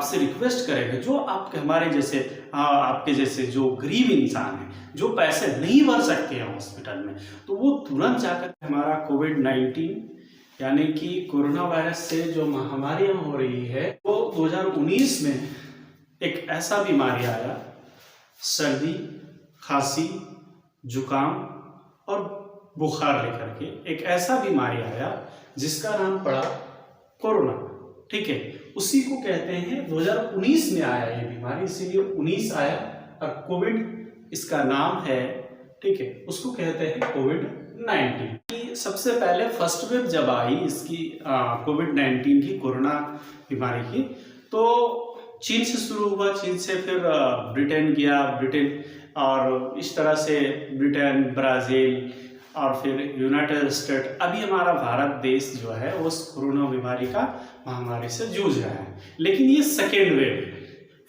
आपसे रिक्वेस्ट करेंगे, जो आपके हमारे जैसे आपके जैसे जो गरीब इंसान हैं, जो पैसे नहीं भर सकते हैं हॉस्पिटल में, तो वो तुरंत जाकर हमारा कोविड-19 यानी कि कोरोना वायरस से जो महामारी हो रही है, वो 2019 में एक ऐसा बीमारी आया, सर्दी, खांसी, जुकाम और बुखार लेकर के एक ऐसा बीमारी आया जिसका नाम पड़ा कोरोना। ठीक है, उसी को कहते हैं 2019 में आया ये बीमारी, इसीलिए 19 आया और कोविड इसका नाम है। ठीक है, उसको कहते हैं कोविड-19। सबसे पहले फर्स्ट वेव जब आई इसकी कोविड-19 की, कोरोना बीमारी की, तो चीन से शुरू हुआ, चीन से फिर ब्रिटेन गया, ब्रिटेन और इस तरह से ब्रिटेन, ब्राज़ील और फिर यूनाइटेड स्टेट। अभी हमारा भारत देश जो है उस कोरोना बीमारी का महामारी से जूझ रहा है। लेकिन ये सेकेंड वेव,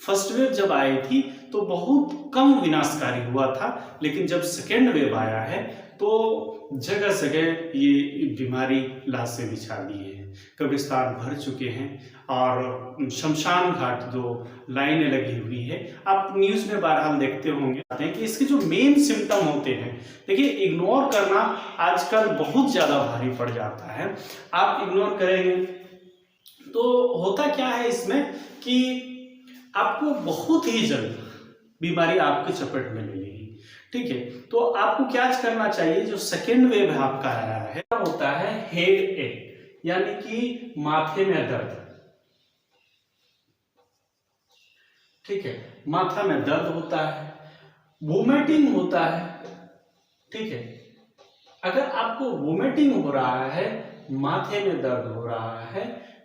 फर्स्ट वेव जब आई थी तो बहुत कम विनाशकारी हुआ था, लेकिन जब सेकेंड वेव आया है तो जगह जगह ये बीमारी लाशें बिछा दी है, कब्रिस्तान भर चुके हैं और शमशान घाट जो लाइनें लगी हुई है। आप न्यूज़ में बहरहाल देखते होंगे कि इसके जो मेन सिम्टम होते हैं, देखिए इग्नोर करना आजकल बहुत ज़्यादा भारी पड़ जाता है। आप इग्नोर करेंगे तो होता क्या है इसमें कि आपको बहुत ही जल्द बीमारी आपके चपेट में ले लेगी। ठीक है, तो आपको क्या करना चाहिए, जो सेकेंड वेव है आपका आया है, होता है हेड एक, यानी कि माथे में दर्द। ठीक है, माथा में दर्द होता है, वोमिटिंग होता है। ठीक है, अगर आपको वोमिटिंग हो रहा है, माथे में दर्द हो रहा है,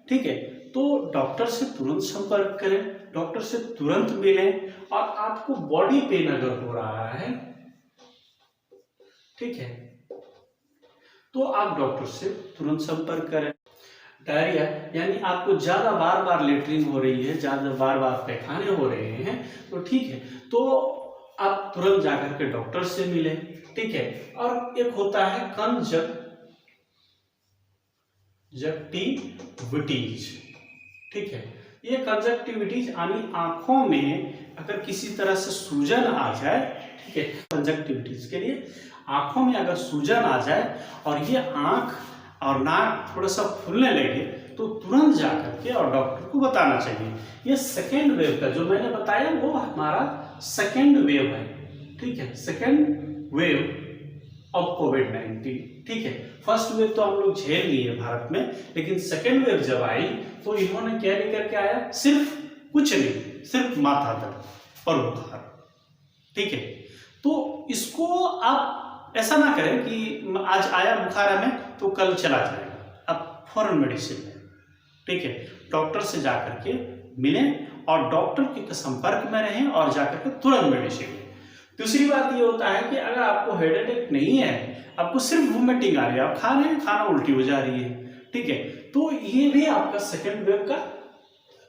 ठीक है, तो डॉक्टर से तुरंत संपर्क करें, डॉक्टर से तुरंत मिलें। और आपको बॉडी पेन अगर हो रहा है, ठीक है, तो आप डॉक्टर से तुरंत संपर्क करें। डायरिया यानी आपको ज्यादा बार बार लेटरिन हो रही है, ज्यादा बार बार पैखाने हो रहे हैं, तो ठीक है, तो आप तुरंत जाकर के डॉक्टर से मिलें। ठीक है, और एक होता है कंजक्टिविटीज। ठीक है, ये कंजक्टिविटीज यानी आंखों में अगर किसी तरह से सूजन आ जाए, ठीक है, कंजक्टिविटीज के लिए आंखों में अगर सूजन आ जाए और ये आंख और नाक थोड़ा सा फूलने लगे, तो तुरंत जाकर के और डॉक्टर को बताना चाहिए। ये सेकेंड वेव का जो मैंने बताया वो हमारा सेकेंड वेव है। ठीक है, सेकेंड वेव ऑफ कोविड-19। ठीक है, फर्स्ट वेव तो हम लोग झेल लिए भारत में, लेकिन सेकेंड वेव जब आई तो इन्होंने क्या लेकर के आया, सिर्फ कुछ नहीं, सिर्फ माथा दर्द और बुखार। ठीक है, तो इसको आप ऐसा ना करें कि आज आया बुखार हमें तो कल चला जाएगा, अब फौरन मेडिसिन लें। ठीक है, डॉक्टर से जाकर के मिलें और डॉक्टर के संपर्क में रहें और जाकर के तुरंत मेडिसिन लें। दूसरी बात ये होता है कि अगर आपको हेड अटैक नहीं है, आपको सिर्फ वोमिटिंग आ रही है, आप खा रहे हैं, खाना उल्टी हो जा रही है, ठीक है, तो ये भी आपका सेकेंड वेव का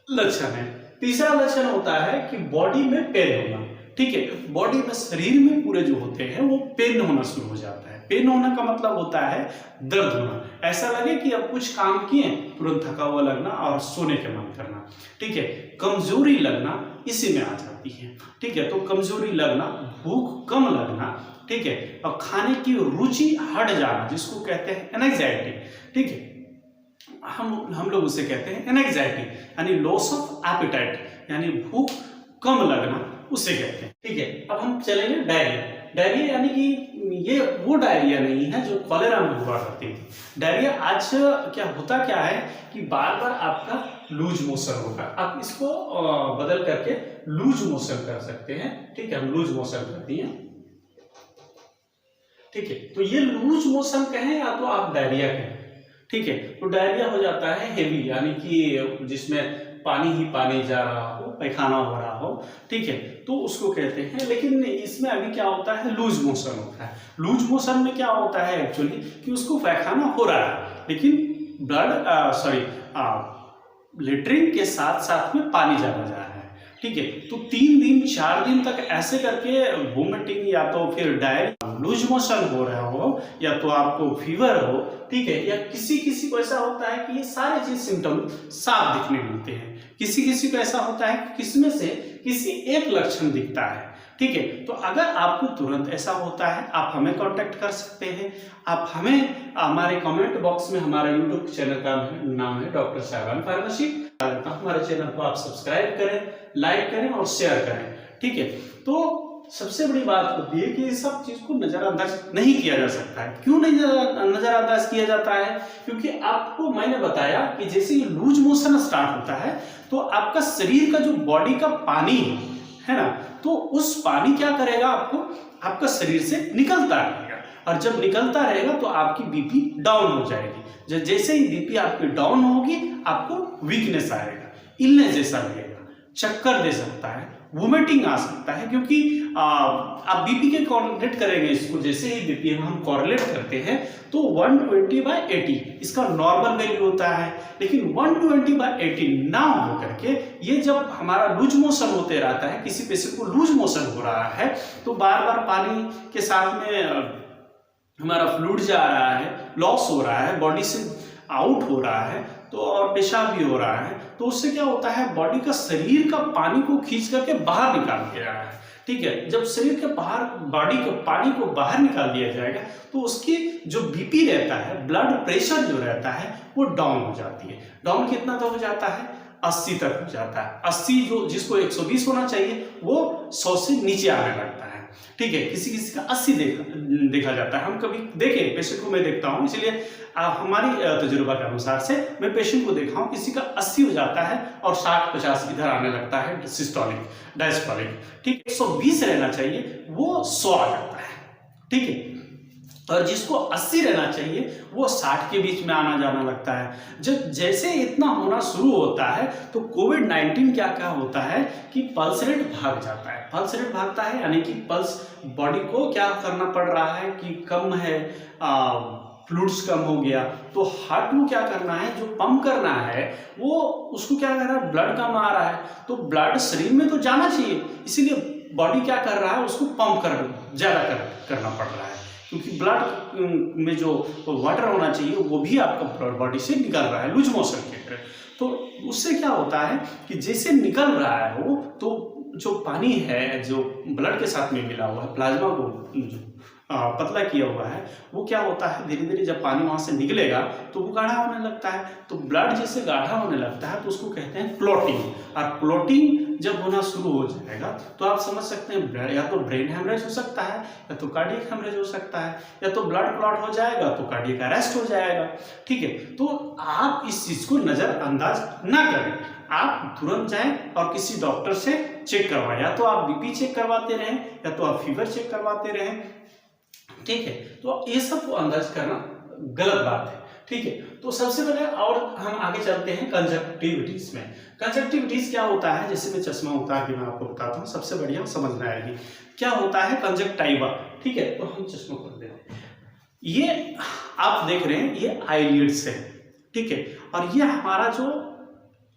लक्षण है। तीसरा लक्षण होता है कि बॉडी में पेन होना। ठीक है, बॉडी में, शरीर में पूरे जो होते हैं वो पेन होना शुरू हो जाता है। पेन होने का मतलब होता है दर्द होना, ऐसा लगे कि अब कुछ काम किए तुरंत थका हुआ लगना और सोने के मन करना। ठीक है, कमजोरी लगना इसी में आ जाती है। ठीक है, तो कमजोरी लगना, भूख कम लगना, ठीक है, और खाने की रुचि हट जाना, जिसको कहते हैं एनेक्साइटी। ठीक है, हम लोग उसे कहते हैं एनेक्साइटी, यानी लॉस ऑफ एपेटाइट, यानी भूख कम लगना, उसे कहते हैं। ठीक है, अब हम चलेंगे डायरिया। डायरिया यानी कि ये वो डायरिया नहीं है जो कॉलेरा में हुआ करती थी। डायरिया आज क्या है कि बार बार आपका लूज मोशन होगा। आप इसको बदल करके लूज मोशन कर सकते हैं। ठीक है, हम लूज मोशन कर दिए। ठीक है, तो ये लूज मोशन कहें या तो आप डायरिया कहें। ठीक है, तो डायरिया हो जाता है हेवी, यानी कि जिसमें पानी ही पानी जा रहा हो, पैखाना हो रहा हो। ठीक है, तो उसको कहते हैं। लेकिन इसमें अभी क्या होता है, लूज मोशन होता है। लूज मोशन में क्या होता है एक्चुअली कि उसको पैखाना हो रहा है, लेकिन लेटरिन के साथ साथ में पानी ज्यादा जा रहा है। ठीक है। तो 3 दिन 4 दिन तक ऐसे करके वोमिटिंग या तो फिर डायरिया, लूज मोशन हो रहा हो, या तो आपको फीवर हो, ठीक है, या किसी किसी को ऐसा होता है कि ये सारे चीज सिम्टम साफ दिखने मिलते हैं, किसी किसी को ऐसा होता है कि किसमें से किसी एक लक्षण दिखता है, ठीक है। तो अगर आपको तुरंत ऐसा होता है आप हमें कांटेक्ट कर सकते हैं। आप हमें हमारे कमेंट बॉक्स में, हमारे यूट्यूब चैनल का नाम है डॉक्टर साहिबान फार्मेसी, हमारे चैनल को आप सब्सक्राइब करें, लाइक करें और शेयर करें, ठीक है। तो सबसे बड़ी बात होती है कि इस सब चीज को नजरअंदाज नहीं किया जा सकता है। क्यों नहीं नजरअंदाज किया जाता है? क्योंकि आपको मैंने बताया कि जैसे ही लूज मोशन स्टार्ट होता है तो आपका शरीर का जो बॉडी का पानी है ना, तो उस पानी क्या करेगा, आपको आपका शरीर से निकलता रहेगा, और जब निकलता रहेगा तो आपकी बीपी डाउन हो जाएगी। जैसे ही बीपी आपकी डाउन होगी आपको वीकनेस आएगा, इलनेस जैसा लगेगा, चक्कर दे सकता है, वोमिटिंग आ सकता है, क्योंकि आप बीपी के कॉर्लेट करेंगे इसको। जैसे ही बीपी हम कॉर्लेट करते हैं तो 120/80 इसका नॉर्मल वैल्यू होता है, लेकिन 120/80 ना हो करके ये जब हमारा लूज मोशन होते रहता है, किसी पेशेंट को लूज मोशन हो रहा है तो बार बार पानी के साथ में हमारा फ्लूइड जा रहा है, लॉस हो रहा है, बॉडी से आउट हो रहा है, तो और पेशाब भी हो रहा है, तो उससे क्या होता है, बॉडी का शरीर का पानी को खींच करके बाहर निकाल दिया है, ठीक है। जब शरीर के बाहर बॉडी के पानी को बाहर निकाल दिया जाएगा तो उसकी जो बीपी रहता है, ब्लड प्रेशर जो रहता है वो डाउन हो जाती है। डाउन कितना तक हो जाता है? 80 तक हो जाता है। 80 जो जिसको 120 होना चाहिए वो 100 से नीचे आने लगता है, ठीक है। किसी किसी का 80 देखा जाता है। हम कभी देखे पेशेंट को, मैं देखता हूँ, इसलिए हमारी तजुर्बा के अनुसार से मैं पेशेंट को देखा हूँ, किसी का 80 हो जाता है और 60-50 इधर आने लगता है, सिस्टोलिक डायस्टोलिक, ठीक। 120 रहना चाहिए वो 100 आ जाता है, ठीक है। और जिसको 80 रहना चाहिए वो 60 के बीच में आना जाना लगता है। जब जैसे इतना होना शुरू होता है तो कोविड-19 क्या क्या होता है कि पल्स रेट भाग जाता है। पल्स रेट भागता है यानी कि पल्स बॉडी को क्या करना पड़ रहा है कि कम है, फ्लूइड्स कम हो गया, तो हार्ट को क्या करना है, जो पंप करना है वो उसको क्या कर रहा है, ब्लड कम आ रहा है, तो ब्लड शरीर में तो जाना चाहिए, इसीलिए बॉडी क्या कर रहा है, उसको पंप ज्यादा करना पड़ रहा है, क्योंकि ब्लड में जो वाटर होना चाहिए वो भी आपका बॉडी से निकल रहा है लूज मोशन के तरह। तो उससे क्या होता है कि जैसे निकल रहा है वो, तो जो पानी है जो ब्लड के साथ में मिला हुआ है, प्लाज्मा को पतला किया हुआ है, वो क्या होता है, धीरे धीरे जब पानी वहां से निकलेगा तो वो गाढ़ा होने लगता है। तो ब्लड जैसे गाढ़ा होने लगता है तो उसको कहते हैं क्लॉटिंग, और क्लॉटिंग जब होना शुरू हो जाएगा तो आप समझ सकते हैं या तो ब्रेन हेमरेज हो सकता है, या तो कार्डियक हेमरेज हो सकता है, या तो ब्लड क्लॉट हो जाएगा तो कार्डियक अरेस्ट हो जाएगा, ठीक है। तो आप इस चीज को नजरअंदाज ना करें, आप तुरंत जाएं और किसी डॉक्टर से चेक करवाएं, या तो आप बीपी चेक करवाते रहें या तो आप फीवर चेक करवाते रहें, ठीक है। तो ये सब को अंदाज करना गलत बात है, ठीक है। तो सबसे पहले और हम आगे चलते हैं कंजक्टिविटीज में। कंजक्टिविटीज क्या होता है, जैसे मैं चश्मा उतार के मैं आपको बताता हूँ, सबसे बढ़िया समझ में आएगी क्या होता है कंजक्टाइवा, ठीक है। तो हम चश्मा खोल देते हैं, ये आप देख रहे हैं ये आईलिड्स है, ठीक है, और ये हमारा जो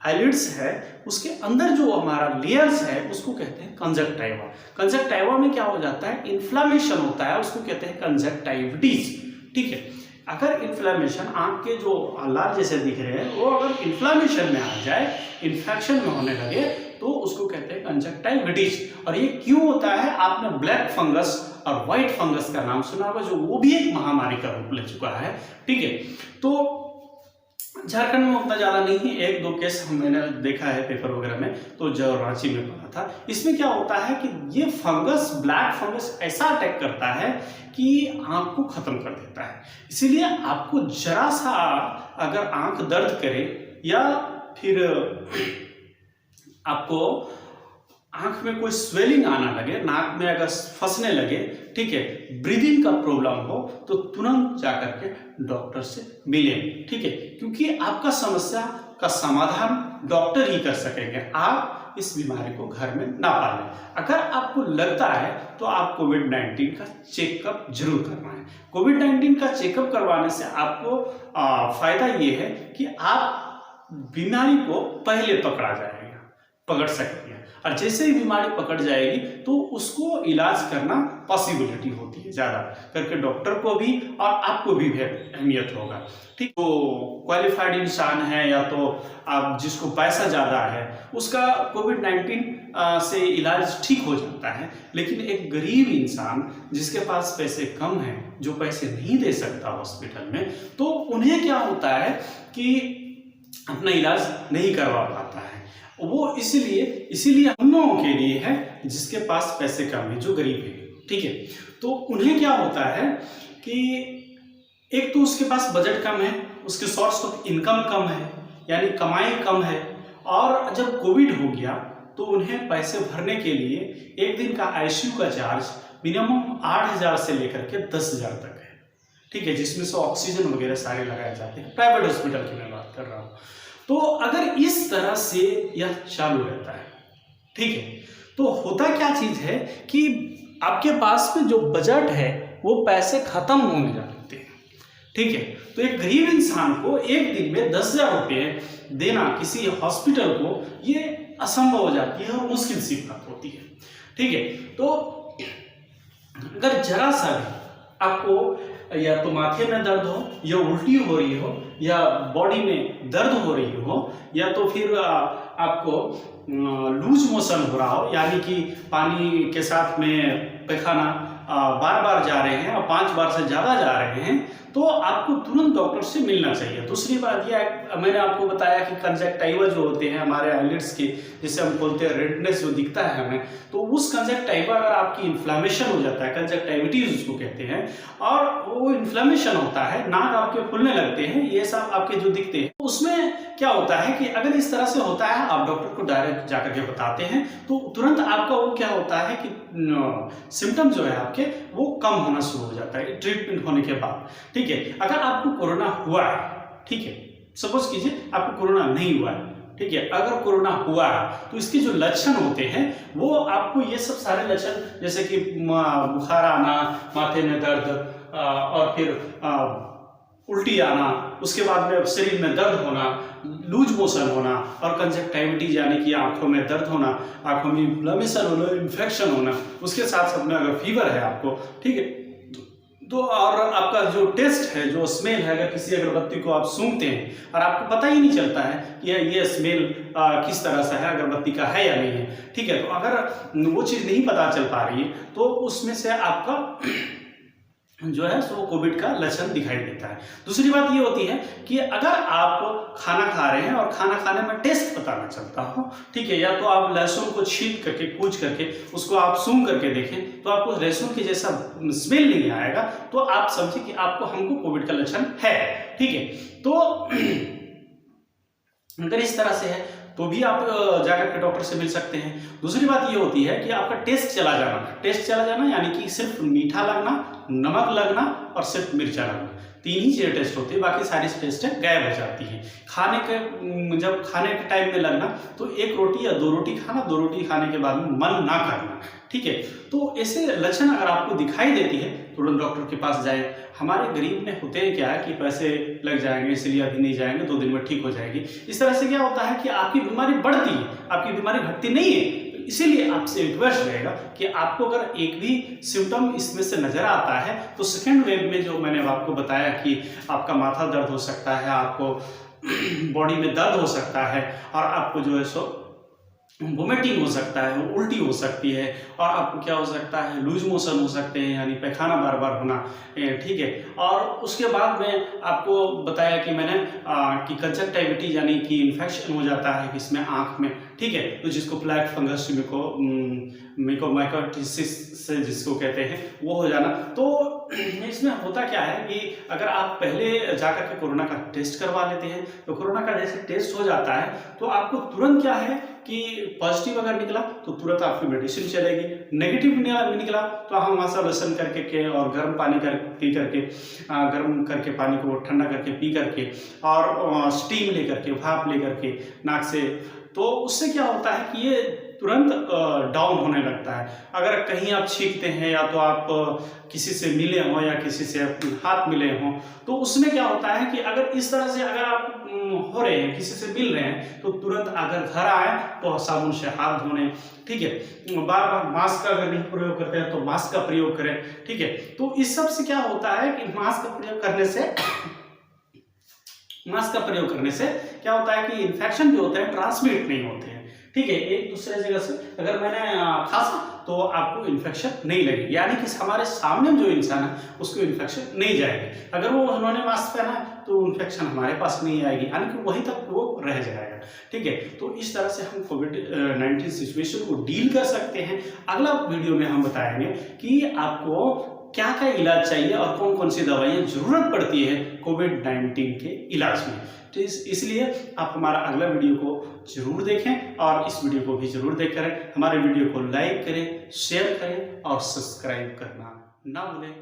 आईलिड्स है उसके अंदर जो हमारा लेयर्स है उसको कहते हैं कंजक्टाइवा। कंजक्टाइवा में क्या हो जाता है, इन्फ्लामेशन होता है, उसको कहते हैं कंजक्टाइविटीज, ठीक है। अगर इन्फ्लामेशन, आंख के जो लाल जैसे दिख रहे हैं वो अगर इन्फ्लामेशन में आ जाए, इन्फेक्शन में होने लगे, तो उसको कहते हैं कंजक्टाइविटीज। और ये क्यों होता है, आपने ब्लैक फंगस और व्हाइट फंगस का नाम सुना होगा, जो वो भी एक महामारी का रूप ले चुका है, ठीक है। तो झारखंड में उतना ज्यादा नहीं है, 1-2 केस मैंने देखा है पेपर वगैरह में, तो जो रांची में पढ़ा था। इसमें क्या होता है कि ये फंगस, ब्लैक फंगस ऐसा अटैक करता है कि आंख को खत्म कर देता है। इसीलिए आपको जरा सा अगर आंख दर्द करे या फिर आपको आंख में कोई स्वेलिंग आना लगे, नाक में अगर फंसने लगे, ठीक है, ब्रीदिंग का प्रॉब्लम हो, तो तुरंत जाकर के डॉक्टर से मिलें, ठीक है, क्योंकि आपका समस्या का समाधान डॉक्टर ही कर सकेंगे। आप इस बीमारी को घर में ना पालें। अगर आपको लगता है तो आप कोविड-19 का चेकअप जरूर करना है। कोविड-19 का चेकअप करवाने से आपको फायदा ये है कि आप बीमारी को पहले पकड़ सकेंगे। और जैसे ही बीमारी पकड़ जाएगी तो उसको इलाज करना पॉसिबिलिटी होती है ज़्यादा करके, डॉक्टर को भी और आपको भी अहमियत होगा। ठीक, तो क्वालिफाइड इंसान है या तो आप जिसको पैसा ज़्यादा है उसका कोविड-19 से इलाज ठीक हो जाता है, लेकिन एक गरीब इंसान जिसके पास पैसे कम हैं, जो पैसे नहीं दे सकता हॉस्पिटल में, तो उन्हें क्या होता है कि अपना इलाज नहीं करवा पाता है। वो इसीलिए हम लोगों के लिए है जिसके पास पैसे कम है, जो गरीब है। ठीक है, तो उन्हें क्या होता है कि एक तो उसके पास बजट कम है, उसके सोर्स ऑफ इनकम कम है, यानी कमाई कम है, और जब कोविड हो गया तो उन्हें पैसे भरने के लिए एक दिन का आईसीयू का चार्ज मिनिमम 8,000 से लेकर के 10,000 तक है। ठीक है, जिसमें से ऑक्सीजन वगैरह सारे लगाए जाते हैं, प्राइवेट हॉस्पिटल की मैं बात कर रहा हूँ। तो अगर इस तरह से यह चालू रहता है, ठीक है, तो होता क्या चीज है कि आपके पास में जो बजट है वो पैसे खत्म होने जाते हैं। ठीक है, तो एक गरीब इंसान को एक दिन में 10,000 रुपये देना किसी हॉस्पिटल को, ये असंभव हो जाती है और मुश्किल सी बात होती है। ठीक है, तो अगर जरा सा भी आपको या तो माथे में दर्द हो, या उल्टी हो रही हो, या बॉडी में दर्द हो रही हो, या तो फिर आपको लूज मोशन हो रहा हो, यानी कि पानी के साथ में पैखाना बार बार जा रहे हैं और 5 बार से ज़्यादा जा रहे हैं, तो आपको तुरंत डॉक्टर से मिलना चाहिए। दूसरी बात यह, मैंने आपको बताया कि कंजक्टिवा जो होते हैं हमारे आईलिड्स के, जिसे हम बोलते हैं रेडनेस जो दिखता है हमें, तो उस कंजक्टिवा अगर आपकी इन्फ्लामेशन हो जाता है, कंजक्टिविटीज उसको कहते हैं, और वो इन्फ्लामेशन होता है, नाक आपके फूलने लगते हैं, ये सब आपके जो दिखते हैं, उसमें क्या होता है कि अगर इस तरह से होता है, आप डॉक्टर को डायरेक्ट जाकर के बताते हैं, तो तुरंत आपका वो क्या होता है कि सिम्टम जो है आपके वो कम होना शुरू हो जाता है ट्रीटमेंट होने के बाद। ठीक है, अगर आपको कोरोना हुआ है, ठीक है, सपोज कीजिए आपको कोरोना नहीं हुआ है, ठीक है, अगर कोरोना हुआ है तो इसके जो लक्षण होते हैं वो आपको ये सब सारे लक्षण, जैसे कि बुखार आना, माथे में दर्द, और फिर उल्टी आना, उसके बाद में शरीर में दर्द होना, लूज मोशन होना, और कंजक्टिविटीज यानी कि आंखों में दर्द होना, आंखों में इन्फ्लेमेशन होना, इन्फेक्शन होना, उसके साथ साथ में अगर फीवर है आपको, ठीक है, तो और आपका जो टेस्ट है, जो स्मेल है, अगर किसी अगरबत्ती को आप सूंघते हैं और आपको पता ही नहीं चलता है कि ये स्मेल किस तरह से है, अगरबत्ती का है या नहीं है, ठीक है, तो अगर वो चीज़ नहीं पता चल पा रही है तो उसमें से आपका जो है सो कोविड का लक्षण दिखाई देता है। दूसरी बात ये होती है कि अगर आप खाना खा रहे हैं और खाना खाने में टेस्ट पता ना चलता हो, ठीक है, या तो आप लहसुन को छील करके, कूच करके उसको आप सूंघ करके देखें तो आपको लहसुन के जैसा स्मेल नहीं आएगा, तो आप समझिए कि हमको कोविड का लक्षण है। ठीक है, तो अगर इस तरह से है तो भी आप जाकर के डॉक्टर से मिल सकते हैं। दूसरी बात ये होती है कि आपका टेस्ट चला जाना यानी कि सिर्फ मीठा लगना, नमक लगना और सिर्फ मिर्चा लगना, 3 ही चीजें टेस्ट होती है, बाकी सारी टेस्ट गायब हो जाती है। जब खाने के टाइम में लगना तो 1 रोटी या 2 रोटी खाना, 2 रोटी खाने के बाद में मन ना करना। ठीक है, तो ऐसे लक्षण अगर आपको दिखाई देती है तुरंत डॉक्टर के पास जाए। हमारे गरीब में होते हैं क्या है कि पैसे लग जाएंगे इसलिए अभी नहीं जाएंगे, 2 दिन में ठीक हो जाएगी। इस तरह से क्या होता है कि आपकी बीमारी बढ़ती है, आपकी बीमारी घटती नहीं है। इसीलिए आपसे रिक्वेस्ट रहेगा कि आपको अगर एक भी सिम्टम इसमें से नजर आता है तो सेकेंड वेव में जो मैंने आपको बताया कि आपका माथा दर्द हो सकता है, आपको बॉडी में दर्द हो सकता है, और आपको जो है सो वोमिटिंग हो सकता है, उल्टी हो सकती है, और आपको क्या हो सकता है, लूज मोशन हो सकते हैं, यानी पैखाना बार बार होना। ठीक है, और उसके बाद में आपको बताया कि मैंने कि कंजक्टिविटीज यानी कि इन्फेक्शन हो जाता है इसमें आँख में। ठीक है, तो जिसको प्लैक फंगस मिकोमाइकोटिसिस से जिसको कहते हैं वो हो जाना। तो इसमें होता क्या है कि अगर आप पहले जाकर के कोरोना का टेस्ट करवा लेते हैं तो कोरोना का जैसे टेस्ट हो जाता है तो आपको तुरंत क्या है कि पॉजिटिव अगर निकला तो तुरंत आपकी मेडिसिन चलेगी, नेगेटिव निकला तो हम वहाँ से लहसुन करके और गर्म पानी पी करके, गर्म करके पानी को ठंडा करके पी करके, और स्टीम लेकर के, भाप लेकर के नाक से, तो उससे क्या होता है कि ये तुरंत डाउन होने लगता है। अगर कहीं आप छींकते हैं या तो आप किसी से मिले हो या किसी से हाथ मिले हों, तो उसमें क्या होता है कि अगर इस तरह से अगर आप हो रहे हैं, किसी से मिल रहे हैं, तो तुरंत अगर घर आए तो साबुन से हाथ धोने, ठीक है। बार बार मास्क का अगर नहीं प्रयोग करते हैं तो मास्क का प्रयोग करें, ठीक है। तो इस सब से क्या होता है कि मास्क का प्रयोग करने से क्या होता है कि इन्फेक्शन जो होते हैं ट्रांसमिट नहीं होते हैं, ठीक है। एक दूसरे जगह से अगर मैंने खांसा तो आपको इन्फेक्शन नहीं लगेगी, यानी कि हमारे सामने जो इंसान है उसको इन्फेक्शन नहीं जाएगी। अगर वो उन्होंने मास्क पहना है तो इन्फेक्शन हमारे पास नहीं आएगी, यानी कि वहीं तक वो रह जाएगा, ठीक है। तो इस तरह से हम कोविड-19 सिचुएशन को डील कर सकते हैं। अगला वीडियो में हम बताएंगे कि आपको क्या क्या इलाज चाहिए और कौन कौन सी दवाइयाँ जरूरत पड़ती है कोविड-19 के इलाज में। तो इसलिए आप हमारा अगला वीडियो को जरूर देखें और इस वीडियो को भी जरूर देख करें। हमारे वीडियो को लाइक करें, शेयर करें और सब्सक्राइब करना ना भूलें।